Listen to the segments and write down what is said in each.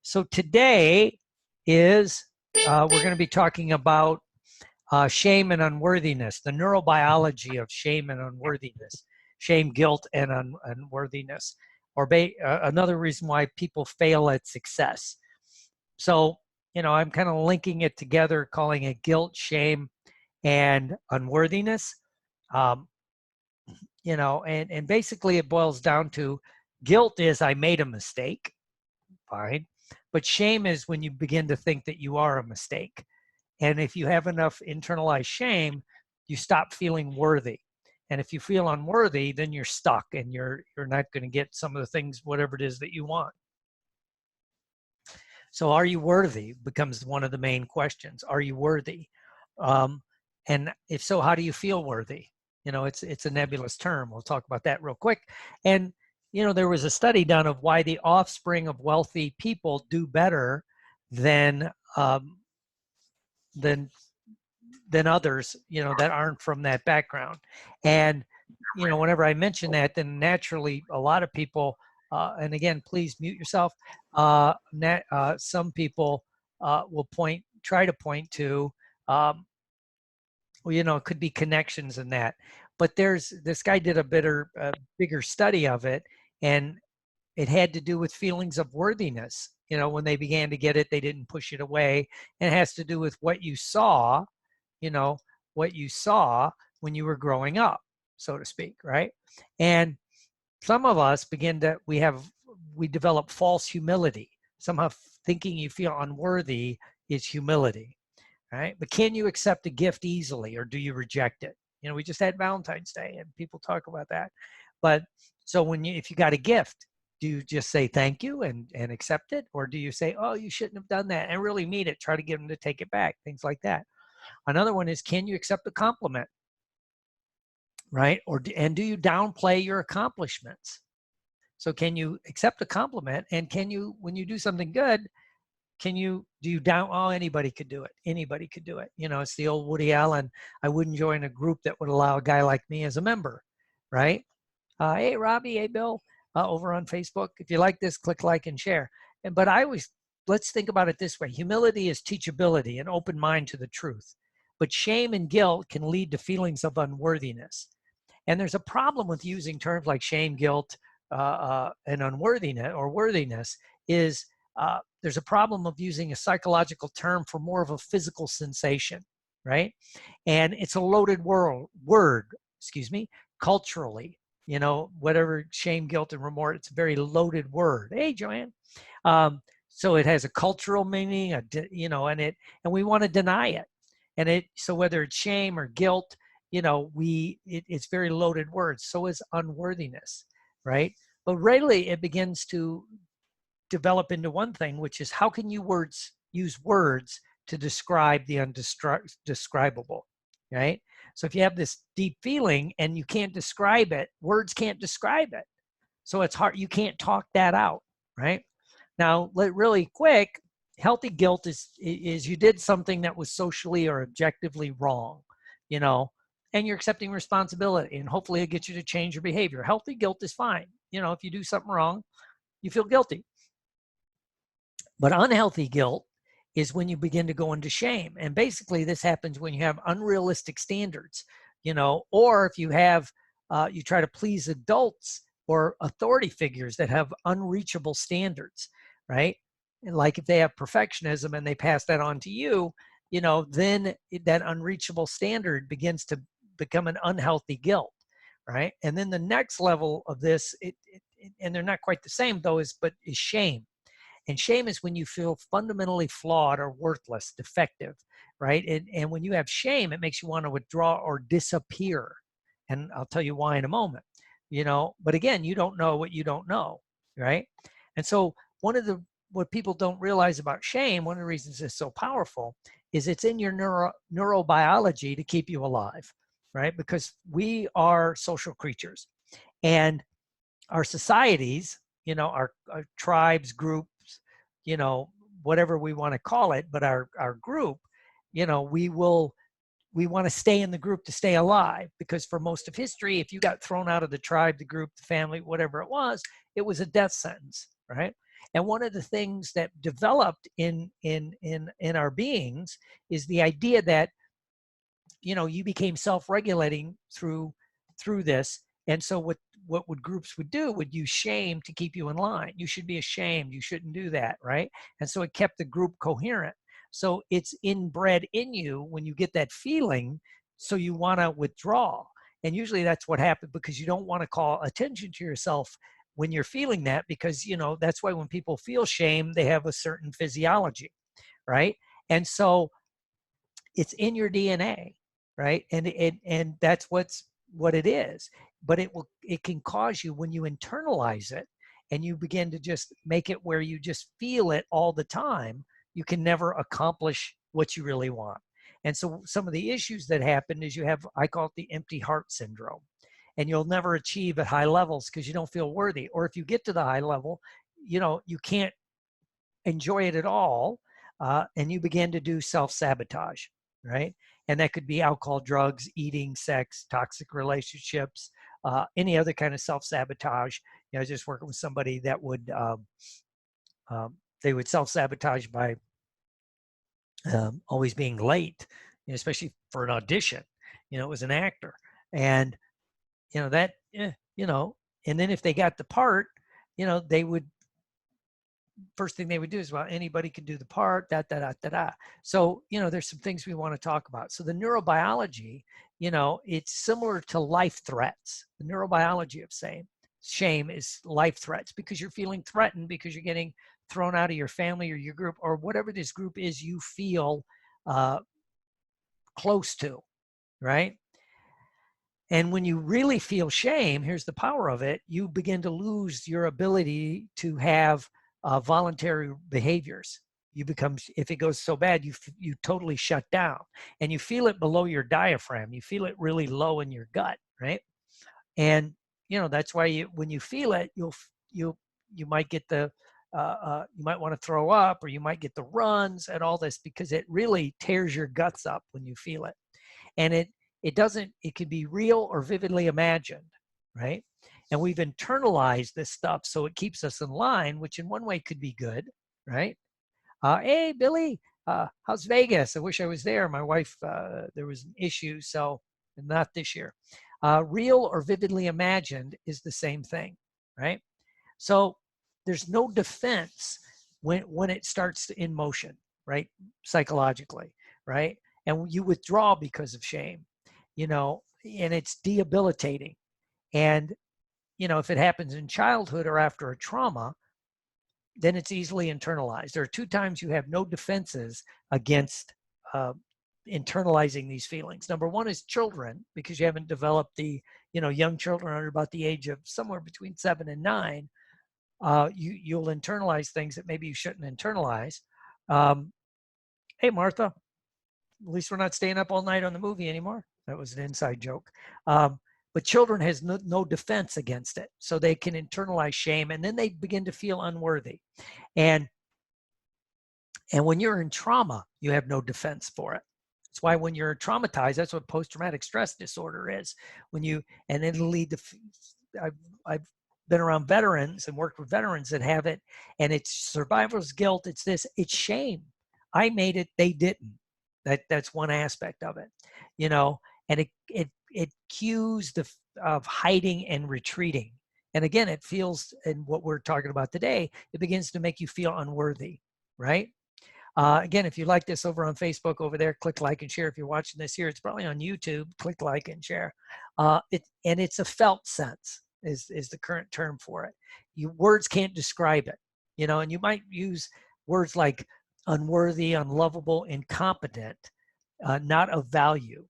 So today is, we're going to be talking about shame and unworthiness, the neurobiology of shame and unworthiness, shame, guilt, and unworthiness, or another reason why people fail at success. So, I'm kind of linking it together, calling it guilt, shame, and unworthiness. And basically it boils down to guilt is I made a mistake, fine. But shame is when you begin to think that you are a mistake. And if you have enough internalized shame, you stop feeling worthy. And if you feel unworthy, then you're stuck and you're not going to get some of the things, whatever it is that you want. So are you worthy becomes one of the main questions. Are you worthy? And if so, how do you feel worthy? It's a nebulous term. We'll talk about that real quick. And there was a study done of why the offspring of wealthy people do better than others, that aren't from that background. And whenever I mention that, then naturally a lot of people, and again, please mute yourself. Some people will try to point to, it could be connections in that. But this guy did a bigger study of it, and it had to do with feelings of worthiness. When they began to get it, they didn't push it away. And it has to do with what you saw, what you saw when you were growing up, so to speak, right? And some of us we develop false humility. Somehow thinking you feel unworthy is humility, right? But can you accept a gift easily, or do you reject it? We just had Valentine's Day and people talk about that. But so if you got a gift, do you just say thank you and accept it? Or do you say, oh, you shouldn't have done that, and really mean it, try to get them to take it back, things like that. Another one is, can you accept a compliment, right? And do you downplay your accomplishments? So can you accept a compliment, and can you, when you do something good, do you oh, anybody could do it. Anybody could do it. It's the old Woody Allen, I wouldn't join a group that would allow a guy like me as a member, right? Hey, Robbie, hey, Bill, over on Facebook. If you like this, click like and share. But let's think about it this way. Humility is teachability, an open mind to the truth. But shame and guilt can lead to feelings of unworthiness. And there's a problem with using terms like shame, guilt, and unworthiness or worthiness is there's a problem of using a psychological term for more of a physical sensation, right? And it's a loaded word, culturally. Whatever shame, guilt, and remorse, it's a very loaded word. Hey, Joanne. So it has a cultural meaning, and we want to deny it. So whether it's shame or guilt, it's very loaded words. So is unworthiness, right? But really it begins to develop into one thing, which is how can you use words to describe the undescribable, right? So if you have this deep feeling and you can't describe it, words can't describe it. So it's hard, you can't talk that out, right? Now, really quick, healthy guilt is you did something that was socially or objectively wrong, and you're accepting responsibility, and hopefully it gets you to change your behavior. Healthy guilt is fine. If you do something wrong, you feel guilty. But unhealthy guilt is when you begin to go into shame. And basically this happens when you have unrealistic standards, or if you have, you try to please adults or authority figures that have unreachable standards, right? And like if they have perfectionism and they pass that on to you, then that unreachable standard begins to become an unhealthy guilt, right? And then the next level of this, and they're not quite the same though, is shame. And shame is when you feel fundamentally flawed or worthless, defective, right? And when you have shame, it makes you want to withdraw or disappear. And I'll tell you why in a moment, but again, you don't know what you don't know, right? And so what people don't realize about shame, one of the reasons it's so powerful is it's in your neurobiology to keep you alive, right? Because we are social creatures, and our societies, our tribes, groups, whatever we want to call it, but our group, we want to stay in the group to stay alive, because for most of history, if you got thrown out of the tribe, the group, the family, whatever it was a death sentence, right? And one of the things that developed in our beings is the idea that, you know, you became self-regulating through this. And so what would groups would do would use shame to keep you in line. You should be ashamed, you shouldn't do that, right? And so it kept the group coherent. So it's inbred in you when you get that feeling, so you want to withdraw. And usually that's what happens, because you don't want to call attention to yourself when you're feeling that, because, you know, that's why when people feel shame, they have a certain physiology, right? And so it's in your DNA, right? And that's what it is. But it can cause you, when you internalize it and you begin to just make it where you just feel it all the time, you can never accomplish what you really want. And so some of the issues that happen is you have, I call it the empty heart syndrome. And you'll never achieve at high levels because you don't feel worthy. Or if you get to the high level, you know, you can't enjoy it at all, and you begin to do self-sabotage, right? And that could be alcohol, drugs, eating, sex, toxic relationships, any other kind of self-sabotage. You know, I was just working with somebody that would, they would self-sabotage by always being late, you know, especially for an audition. You know, it was an actor. And, you know, that, you know, and then if they got the part, you know, they would, first thing they would do is, well, anybody can do the part, da, da, da, da, da. So, you know, there's some things we want to talk about. So the neurobiology, you know, it's similar to life threats. The neurobiology of shame is life threats, because you're feeling threatened because you're getting thrown out of your family or your group or whatever this group is you feel close to, right? And when you really feel shame, here's the power of it, you begin to lose your ability to have voluntary behaviors. You become, if it goes so bad, you totally shut down, and you feel it below your diaphragm. You feel it really low in your gut, right? And, you know, that's why when you feel it, you might get the, you might want to throw up, or you might get the runs and all this, because it really tears your guts up when you feel it. And it can be real or vividly imagined, right? And we've internalized this stuff so it keeps us in line, which in one way could be good, right? Hey, Billy, how's Vegas? I wish I was there. My wife, there was an issue, so not this year. Real or vividly imagined is the same thing, right? So there's no defense when it starts in motion, right? Psychologically, right? And you withdraw because of shame, you know, and it's debilitating. And, you know, if it happens in childhood or after a trauma, then it's easily internalized. There are two times you have no defenses against internalizing these feelings. Number one is children, because you haven't developed the, you know, young children are about the age of somewhere between 7 and 9. You'll internalize things that maybe you shouldn't internalize. Hey, Martha, at least we're not staying up all night on the movie anymore. That was an inside joke. But children has no defense against it. So they can internalize shame, and then they begin to feel unworthy. And when you're in trauma, you have no defense for it. That's why when you're traumatized, that's what post-traumatic stress disorder is. And it'll lead to, I've been around veterans and worked with veterans that have it, and it's survivor's guilt. It's shame. I made it, they didn't. That's one aspect of it, you know, and it cues of hiding and retreating. And again, it feels, and what we're talking about today, it begins to make you feel unworthy, right? Again, if you like this over on Facebook over there, click like and share. If you're watching this here, it's probably on YouTube, click like and share. And it's a felt sense is the current term for it. Words can't describe it, you know, and you might use words like unworthy, unlovable, incompetent, not of value.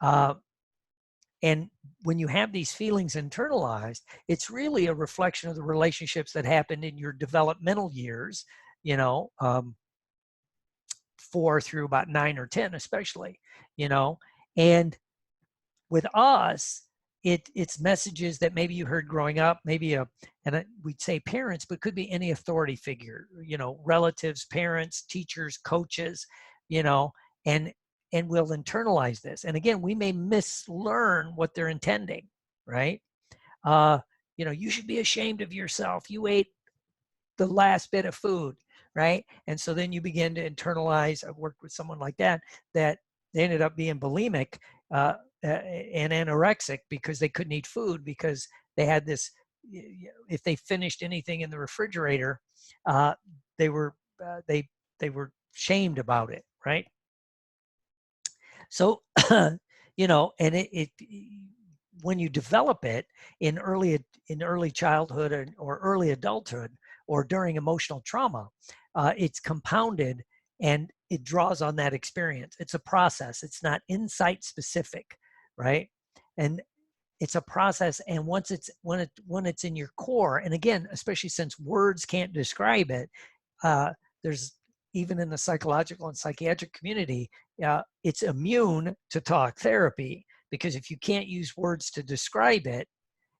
And when you have these feelings internalized, it's really a reflection of the relationships that happened in your developmental years, you know, 4 through about 9 or 10, especially, you know. And with us, it's messages that maybe you heard growing up, maybe we'd say parents, but could be any authority figure, you know, relatives, parents, teachers, coaches, you know, and we'll internalize this. And again, we may mislearn what they're intending, right? You know, you should be ashamed of yourself. You ate the last bit of food, right? And so then you begin to internalize. I've worked with someone like that, that they ended up being bulimic and anorexic because they couldn't eat food, because they had this, if they finished anything in the refrigerator, uh, they were they were shamed about it, right? So, and it when you develop it in early childhood or early adulthood or during emotional trauma, it's compounded and it draws on that experience. It's a process. It's not insight specific, right? And it's a process. And once it's when it's in your core, and again, especially since words can't describe it, there's, even in the psychological and psychiatric community, it's immune to talk therapy, because if you can't use words to describe it,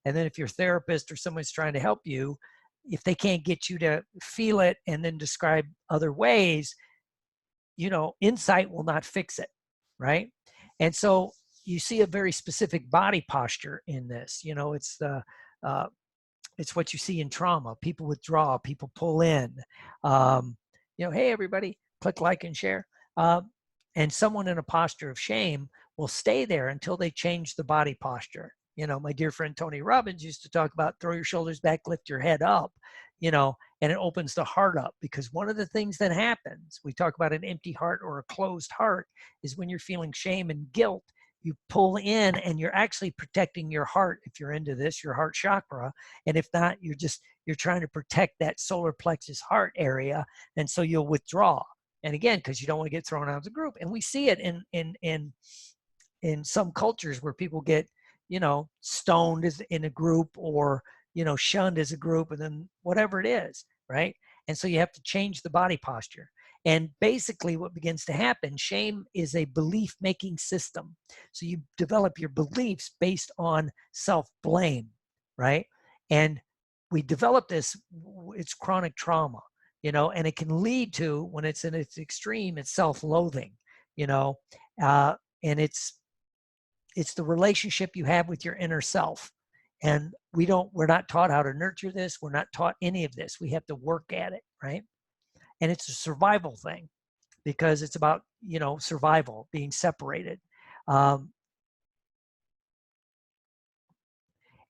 and then if your therapist or someone's trying to help you, if they can't get you to feel it and then describe other ways, insight will not fix it, right? And so you see a very specific body posture in this. It's what you see in trauma. People withdraw, people pull in. Hey, everybody, click like and share. And someone in a posture of shame will stay there until they change the body posture. My dear friend Tony Robbins used to talk about throw your shoulders back, lift your head up, and it opens the heart up. Because one of the things that happens, we talk about an empty heart or a closed heart, is when you're feeling shame and guilt, you pull in and you're actually protecting your heart. If you're into this, your heart chakra. And if not, you're trying to protect that solar plexus heart area. And so you'll withdraw. And again, because you don't want to get thrown out of the group. And we see it in some cultures where people get, stoned as in a group, or, shunned as a group, and then whatever it is, right? And so you have to change the body posture. And basically what begins to happen, shame is a belief-making system. So you develop your beliefs based on self-blame, right? And we develop this, it's chronic trauma, and it can lead to, when it's in its extreme, it's self-loathing, and it's the relationship you have with your inner self. And we're not taught how to nurture this. We're not taught any of this. We have to work at it, right? And it's a survival thing, because it's about, survival, being separated. And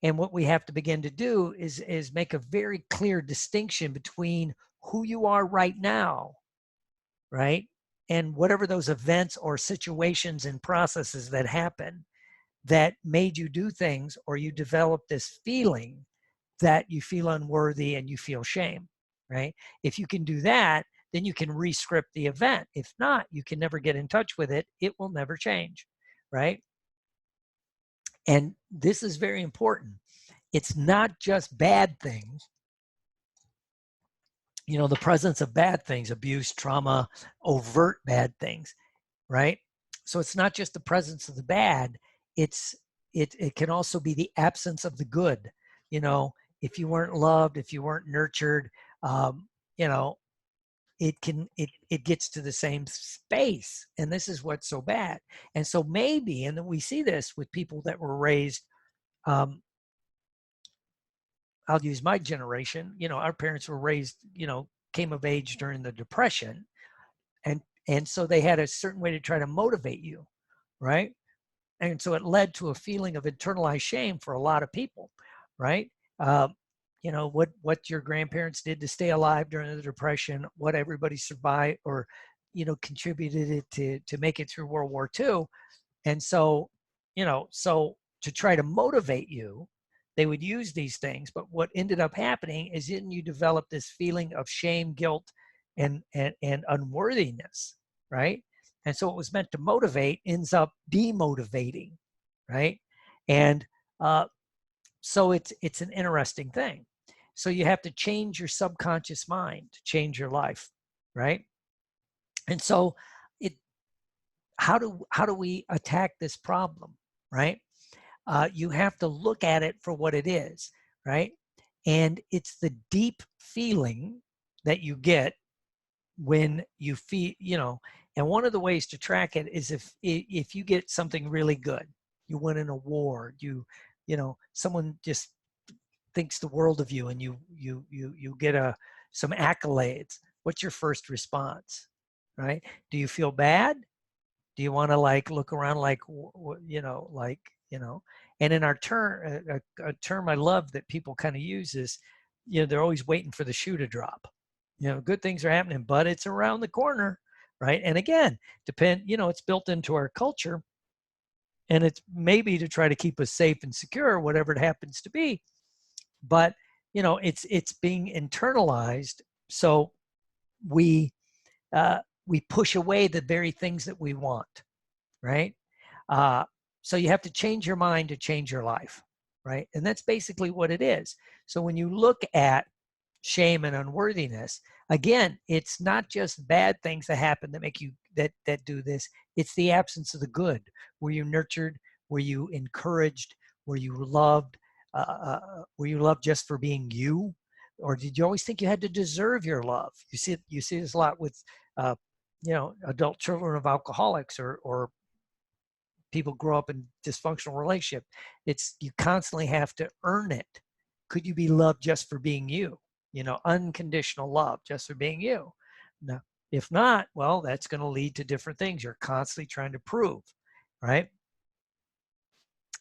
what we have to begin to do is make a very clear distinction between who you are right now, right? And whatever those events or situations and processes that happen that made you do things, or you develop this feeling that you feel unworthy and you feel shame, right? If you can do that, then you can re-script the event. If not, you can never get in touch with it. It will never change, right? And this is very important. It's not just bad things, the presence of bad things, abuse, trauma, overt bad things, right? So it's not just the presence of the bad, it can also be the absence of the good. If you weren't loved, if you weren't nurtured, it gets to the same space. And this is what's so bad. And so maybe, and then we see this with people that were raised, I'll use my generation, our parents were raised, came of age during the Depression. And so they had a certain way to try to motivate you, right? And so it led to a feeling of internalized shame for a lot of people, right? What your grandparents did to stay alive during the Depression, what everybody survived or, contributed it to make it through World War II. And so, so to try to motivate you, they would use these things. But what ended up happening is then you develop this feeling of shame, guilt, and unworthiness, right? And so what was meant to motivate ends up demotivating, right? And so it's an interesting thing. So you have to change your subconscious mind to change your life, right? And so how do we attack this problem, right? You have to look at it for what it is, right? And it's the deep feeling that you get when you feel, and one of the ways to track it is if you get something really good, you win an award, someone just thinks the world of you, and you get a some accolades, what's your first response, right? Do you feel bad? Do you want to like look around like, and in our term, a term I love that people kind of use is, they're always waiting for the shoe to drop. Good things are happening, but it's around the corner, right? And again, it's built into our culture, and it's maybe to try to keep us safe and secure, whatever it happens to be. But, it's being internalized. So we push away the very things that we want, right? So you have to change your mind to change your life, right? And that's basically what it is. So when you look at shame and unworthiness, again, it's not just bad things that happen that make you that do this. It's the absence of the good. Were you nurtured? Were you encouraged? Were you loved? Were you loved just for being you, or did you always think you had to deserve your love? You see this a lot with adult children of alcoholics, or people grow up in dysfunctional relationship. It's you constantly have to earn it. Could you be loved just for being you? Unconditional love just for being you. Now, if not, well, that's going to lead to different things. You're constantly trying to prove, right?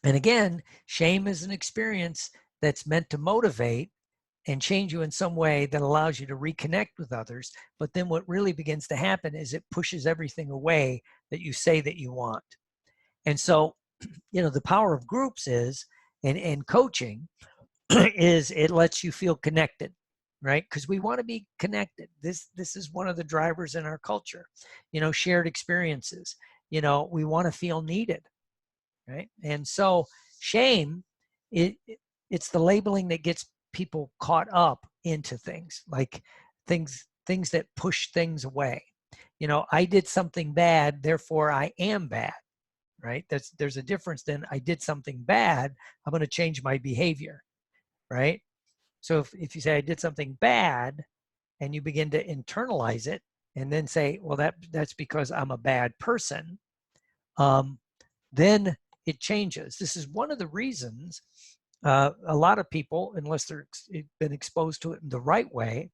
And again, shame is an experience that's meant to motivate and change you in some way that allows you to reconnect with others. But then what really begins to happen is it pushes everything away that you say that you want. And so, the power of groups is, and coaching is, it lets you feel connected, right? Because we want to be connected. This is one of the drivers in our culture, shared experiences. We want to feel needed, right? And so shame, it's the labeling that gets people caught up into things, like things that push things away. I did something bad, therefore I am bad, right? There's a difference. Then I did something bad, I'm going to change my behavior, right? So if you say I did something bad and you begin to internalize it and then say, well, that's because I'm a bad person, then it changes. This is one of the reasons a lot of people, unless they've been exposed to it in the right way,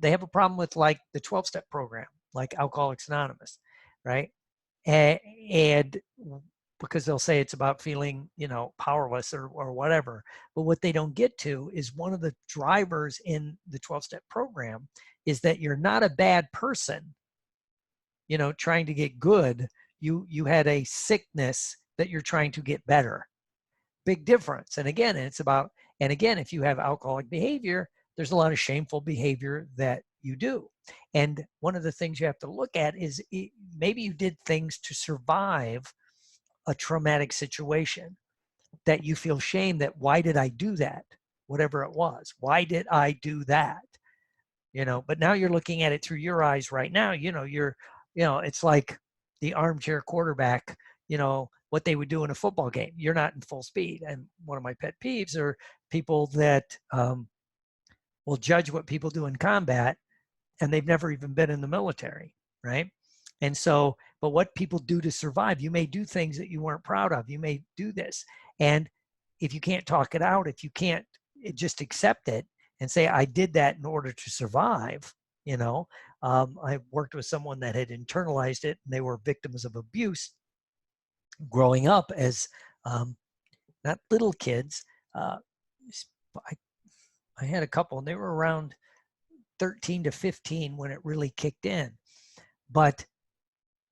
they have a problem with like the 12-step program, like Alcoholics Anonymous, right? And because they'll say it's about feeling, powerless or whatever. But what they don't get to is one of the drivers in the 12-step program is that you're not a bad person, trying to get good. You had a sickness that you're trying to get better. Big difference. And again, if you have alcoholic behavior, there's a lot of shameful behavior that you do. And one of the things you have to look at is maybe you did things to survive a traumatic situation that you feel shame that, why did I do that? Whatever it was, why did I do that? But now you're looking at it through your eyes right now. It's like the armchair quarterback, what they would do in a football game. You're not in full speed. And one of my pet peeves are people that will judge what people do in combat, and they've never even been in the military, right? And so, but what people do to survive, you may do things that you weren't proud of. You may do this. And if you can't talk it out, if you can't just accept it and say, I did that in order to survive, I worked with someone that had internalized it, and they were victims of abuse growing up as not little kids. I had a couple, and they were around 13 to 15 when it really kicked in. But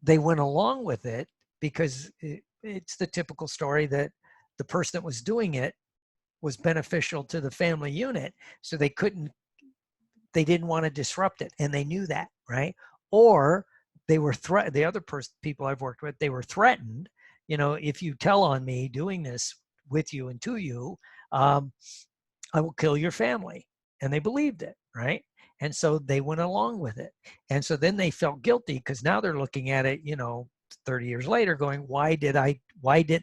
they went along with it because it's the typical story that the person that was doing it was beneficial to the family unit. So they didn't want to disrupt it. And they knew that, right? Or they were the other people I've worked with, they were threatened, if you tell on me doing this with you and to you, I will kill your family. And they believed it, right? And so they went along with it. And so then they felt guilty because now they're looking at it, 30 years later going, why didn't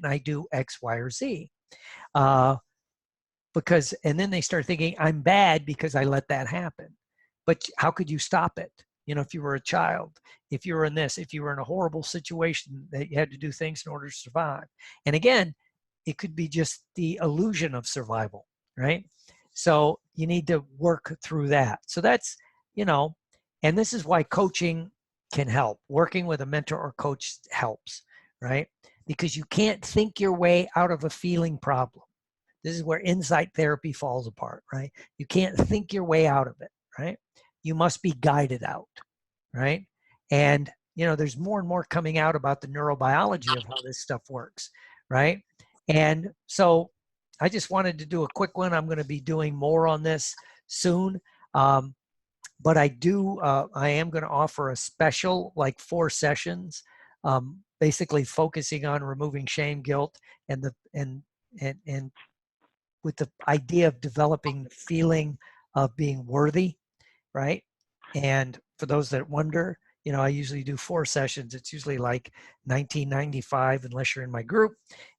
I do X, Y, or Z? And then they start thinking, I'm bad because I let that happen. But how could you stop it? If you were a child, if you were if you were in a horrible situation that you had to do things in order to survive. And again, it could be just the illusion of survival, right? So you need to work through that. So that's you know, and this is why coaching can help. Working with a mentor or coach helps, right? Because you can't think your way out of a feeling problem. This is where insight therapy falls apart, right? You can't think your way out of it, right? You must be guided out, right? And, there's more and more coming out about the neurobiology of how this stuff works, right? And so I just wanted to do a quick one. I'm going to be doing more on this soon. But I am going to offer a special, like 4 sessions, basically focusing on removing shame, guilt, and and with the idea of developing the feeling of being worthy, right? And for those that wonder, I usually do 4 sessions. It's usually like 1995 unless you're in my group.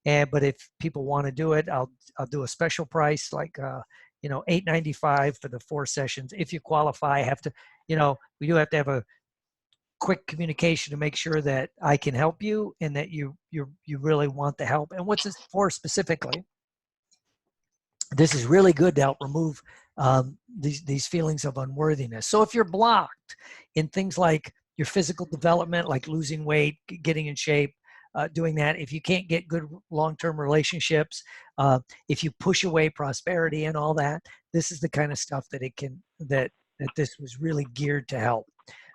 But if people want to do it, I'll do a special price, like $895 for the 4 sessions. If you qualify, have to, we do have to have a quick communication to make sure that I can help you and that you really want the help. And what's this for specifically? This is really good to help remove these feelings of unworthiness. So if you're blocked in things like your physical development, like losing weight, getting in shape, doing that, if you can't get good long-term relationships, if you push away prosperity and all that, this is the kind of stuff that that this was really geared to help.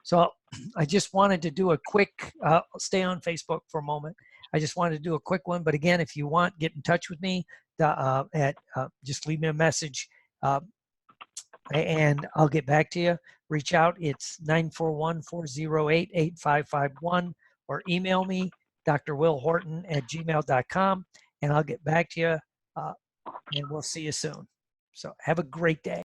So I just wanted to do a quick, stay on Facebook for a moment. I just wanted to do a quick one. But again, if you want, get in touch with me just leave me a message and I'll get back to you. Reach out. It's 941-408-8551 or email me, drwillhorton@gmail.com, and I'll get back to you and we'll see you soon. So have a great day.